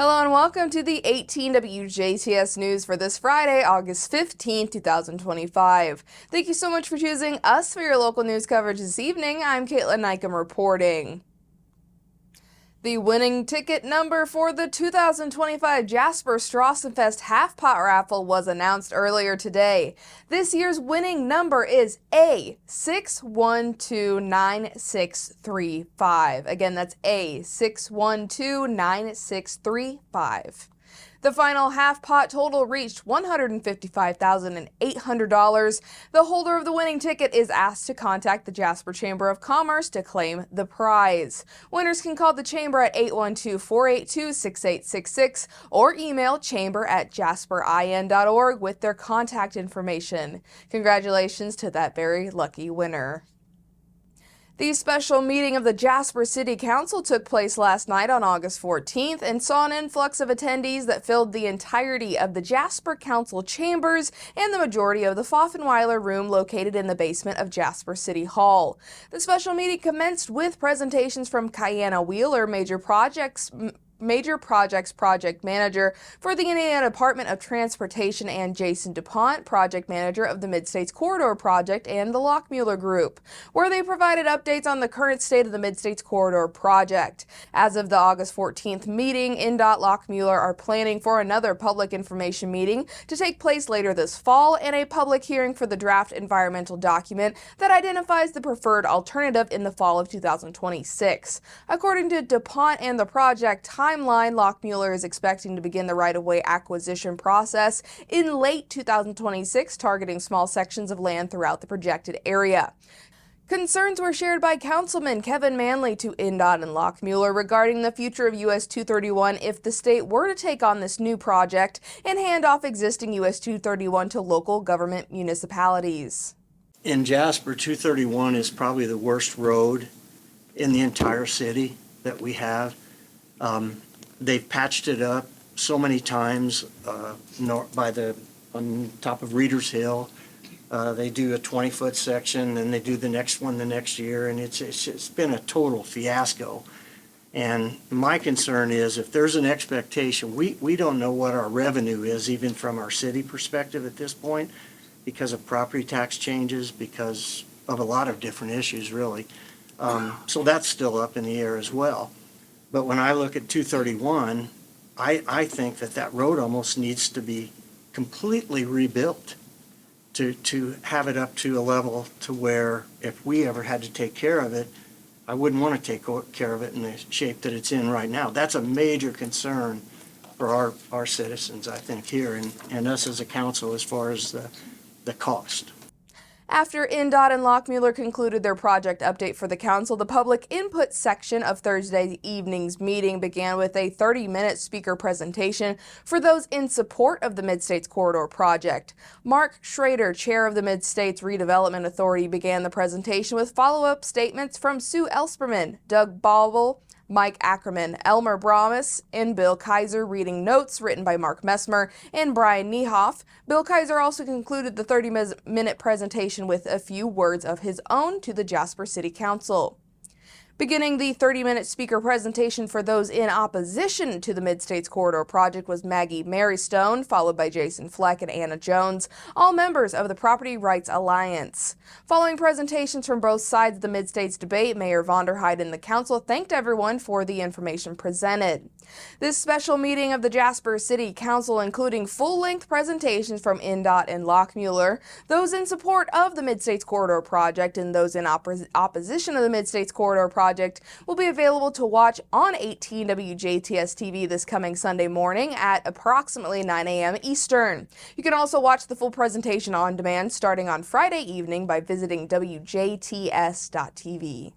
Hello and welcome to the 18 WJTS News for this Friday, August 15, 2025. Thank you so much for choosing us for your local news coverage this evening. I'm Kaitlyn Neukam reporting. The winning ticket number for the 2025 Jasper Strassenfest Half Pot Raffle was announced earlier today. This year's winning number is A6129635. Again, that's A6129635. The final half pot total reached $155,800. The holder of the winning ticket is asked to contact the Jasper Chamber of Commerce to claim the prize. Winners can call the chamber at 812-482-6866 or email chamber@jasperin.org with their contact information. Congratulations to that very lucky winner. The special meeting of the Jasper City Council took place last night on August 14th and saw an influx of attendees that filled the entirety of the Jasper Council chambers and the majority of the Pfaffenweiler room located in the basement of Jasper City Hall. The special meeting commenced with presentations from Kiana Wheeler, Major Projects Project Manager for the Indiana Department of Transportation, and Jason DuPont, Project Manager of the Mid-States Corridor Project and the Lockmuller Group, where they provided updates on the current state of the Mid-States Corridor Project. As of the August 14th meeting, INDOT Lockmuller are planning for another public information meeting to take place later this fall and a public hearing for the draft environmental document that identifies the preferred alternative in the fall of 2026. According to DuPont and the project timeline, Lockmuller is expecting to begin the right-of-way acquisition process in late 2026, targeting small sections of land throughout the projected area. Concerns were shared by Councilman Kevin Manley to INDOT and Lockmuller regarding the future of US 231 if the state were to take on this new project and hand off existing US 231 to local government municipalities. In Jasper, 231 is probably the worst road in the entire city that we have. They've patched it up so many times on top of Reeder's Hill. They do a 20-foot section, and they do the next one the next year, and it's been a total fiasco. And my concern is if there's an expectation, we don't know what our revenue is even from our city perspective at this point because of property tax changes, because of a lot of different issues really. So that's still up in the air as well. But when I look at 231, I think that road almost needs to be completely rebuilt to have it up to a level to where if we ever had to take care of it, I wouldn't want to take care of it in the shape that it's in right now. That's a major concern for our citizens, I think, here and us as a council as far as the cost. After INDOT and Lockmuller concluded their project update for the council, the public input section of Thursday evening's meeting began with a 30-minute speaker presentation for those in support of the Mid-States Corridor project. Mark Schrader, chair of the Mid-States Redevelopment Authority, began the presentation with follow-up statements from Sue Elsperman, Doug Bauble, Mike Ackerman, Elmer Bromus, and Bill Kaiser, reading notes written by Mark Messmer and Brian Niehoff. Bill Kaiser also concluded the 30-minute presentation with a few words of his own to the Jasper City Council. Beginning the 30-minute speaker presentation for those in opposition to the Mid-States Corridor project was Maggie Marystone, followed by Jason Fleck and Anna Jones, all members of the Property Rights Alliance. Following presentations from both sides of the Mid-States debate, Mayor Vonderheide and the council thanked everyone for the information presented. This special meeting of the Jasper City Council, including full-length presentations from INDOT and Lockmuller, those in support of the Mid-States Corridor project and those in opposition to the Mid-States Corridor project, will be available to watch on 18 WJTS TV this coming Sunday morning at approximately 9 a.m. Eastern. You can also watch the full presentation on demand starting on Friday evening by visiting WJTS.tv.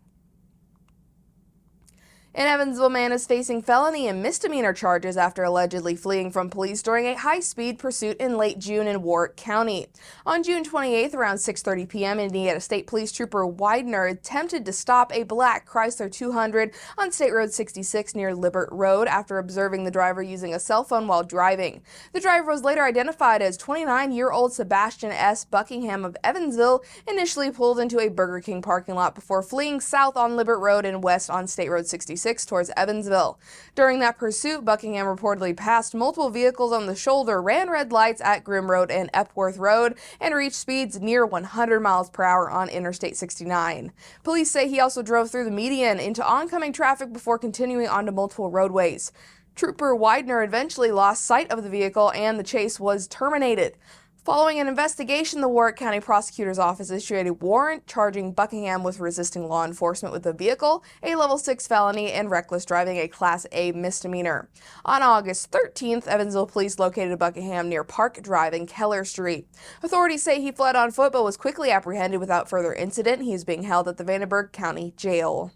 An Evansville man is facing felony and misdemeanor charges after allegedly fleeing from police during a high-speed pursuit in late June in Warwick County. On June 28th, around 6:30 p.m., Indiana State Police Trooper Widener attempted to stop a black Chrysler 200 on State Road 66 near Libert Road after observing the driver using a cell phone while driving. The driver was later identified as 29-year-old Sebastian S. Buckingham of Evansville, initially pulled into a Burger King parking lot before fleeing south on Libert Road and west on State Road 66 1976 towards Evansville. During that pursuit, Buckingham reportedly passed multiple vehicles on the shoulder, ran red lights at Grimm Road and Epworth Road, and reached speeds near 100 miles per hour on Interstate 69. Police say he also drove through the median into oncoming traffic before continuing onto multiple roadways. Trooper Widener eventually lost sight of the vehicle and the chase was terminated. Following an investigation, the Warwick County Prosecutor's Office issued a warrant charging Buckingham with resisting law enforcement with the vehicle, a level 6 felony, and reckless driving, a Class A misdemeanor. On August 13th, Evansville police located Buckingham near Park Drive and Keller Street. Authorities say he fled on foot but was quickly apprehended without further incident. He is being held at the Vandenberg County Jail.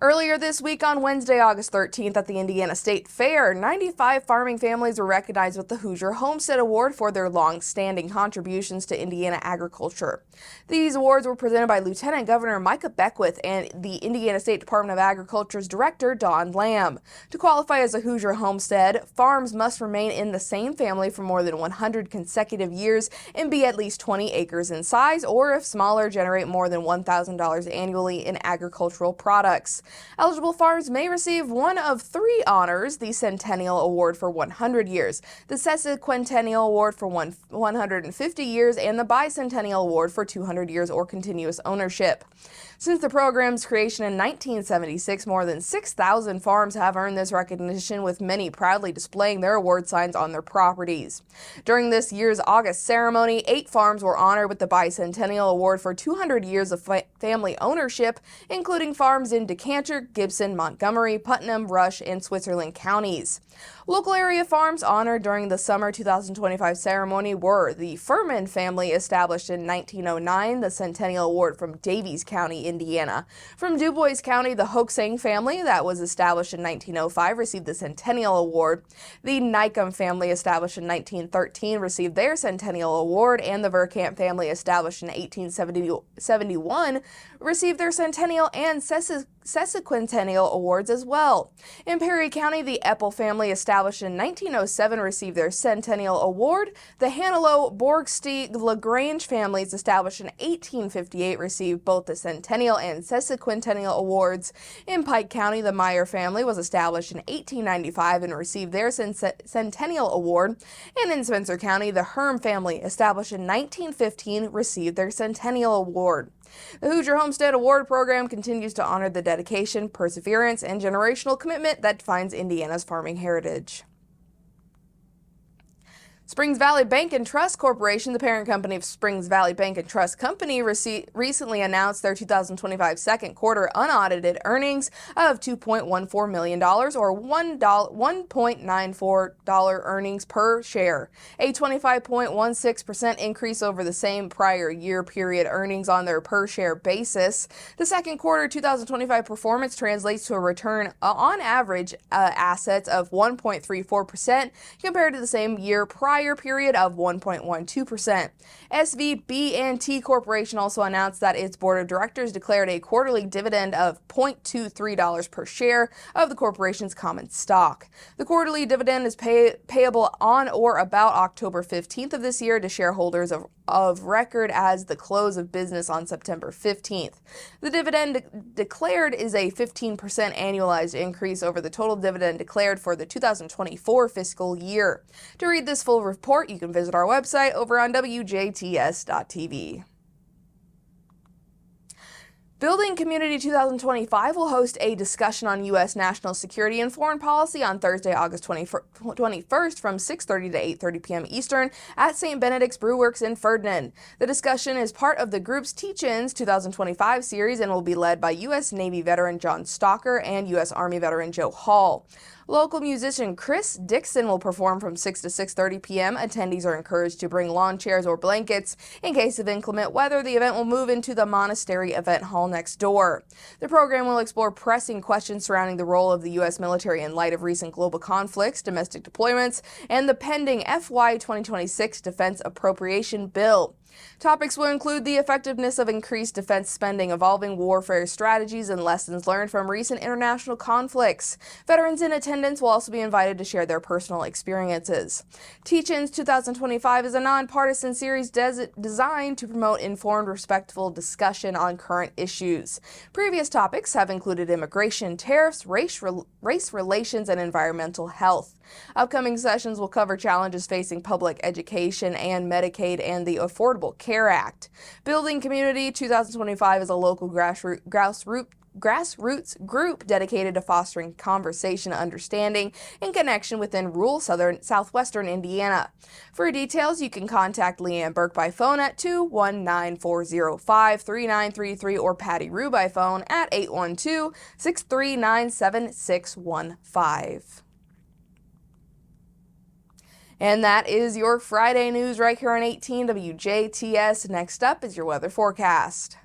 Earlier this week on Wednesday, August 13th at the Indiana State Fair, 95 farming families were recognized with the Hoosier Homestead Award for their long-standing contributions to Indiana agriculture. These awards were presented by Lieutenant Governor Micah Beckwith and the Indiana State Department of Agriculture's Director, Don Lamb. To qualify as a Hoosier Homestead, farms must remain in the same family for more than 100 consecutive years and be at least 20 acres in size, or if smaller, generate more than $1,000 annually in agricultural products. Eligible farms may receive one of three honors: the Centennial Award for 100 years, the Sesquicentennial Award for 150 years, and the Bicentennial Award for 200 years or continuous ownership. Since the program's creation in 1976, more than 6,000 farms have earned this recognition, with many proudly displaying their award signs on their properties. During this year's August ceremony, 8 farms were honored with the Bicentennial Award for 200 years of family ownership, including farms in Decanter, Gibson, Montgomery, Putnam, Rush, and Switzerland counties. Local area farms honored during the summer 2025 ceremony were the Furman family, established in 1909, the Centennial Award from Davies County, Indiana. From Dubois County, the Hoaxang family, that was established in 1905, received the Centennial Award. The Neukam family, established in 1913, received their Centennial Award, and the Verkamp family, established in 1871, received their Centennial and Sesquicentennial Awards as well. In Perry County, the Epple family, established in 1907, received their Centennial Award. The Hannelo, Borgsteig, LaGrange families, established in 1858, received both the Centennial and Sesquicentennial Awards. In Pike County, the Meyer family was established in 1895 and received their Centennial Award. And in Spencer County, the Herm family, established in 1915, received their Centennial Award. The Hoosier Homestead Award program continues to honor the dedication, perseverance, and generational commitment that defines Indiana's farming heritage. Springs Valley Bank and Trust Corporation, the parent company of Springs Valley Bank and Trust Company, recently announced their 2025 second quarter unaudited earnings of $2.14 million, or $1.94 earnings per share, a 25.16% increase over the same prior year period earnings on their per share basis. The second quarter 2025 performance translates to a return on average assets of 1.34% compared to the same year prior period of 1.12%. SVB&T Corporation also announced that its board of directors declared a quarterly dividend of $0.23 per share of the corporation's common stock. The quarterly dividend is payable on or about October 15th of this year to shareholders of record as the close of business on September 15th. The dividend declared is a 15% annualized increase over the total dividend declared for the 2024 fiscal year. To read this full report, you can visit our website over on WJTS.tv. Building Community 2025 will host a discussion on U.S. national security and foreign policy on Thursday, August 21st from 6:30 to 8:30 p.m. Eastern at St. Benedict's Brewworks in Ferdinand. The discussion is part of the group's Teach-Ins 2025 series and will be led by U.S. Navy veteran John Stalker and U.S. Army veteran Joe Hall. Local musician Chris Dixon will perform from 6 to 6:30 p.m. Attendees are encouraged to bring lawn chairs or blankets. In case of inclement weather, the event will move into the Monastery Event Hall next door. The program will explore pressing questions surrounding the role of the U.S. military in light of recent global conflicts, domestic deployments, and the pending FY 2026 Defense Appropriation Bill. Topics will include the effectiveness of increased defense spending, evolving warfare strategies, and lessons learned from recent international conflicts. Veterans in attendance will also be invited to share their personal experiences. Teach-Ins 2025 is a nonpartisan series designed to promote informed, respectful discussion on current issues. Previous topics have included immigration, tariffs, race relations, and environmental health. Upcoming sessions will cover challenges facing public education and Medicaid and the Affordable Care Act. Building Community 2025 is a local grassroots group dedicated to fostering conversation, understanding, and connection within rural southwestern Indiana. For details, you can contact Leanne Burke by phone at 219-405-3933 or Patty Rue by phone at 812-639-7615. And that is your Friday news right here on 18 WJTS. Next up is your weather forecast.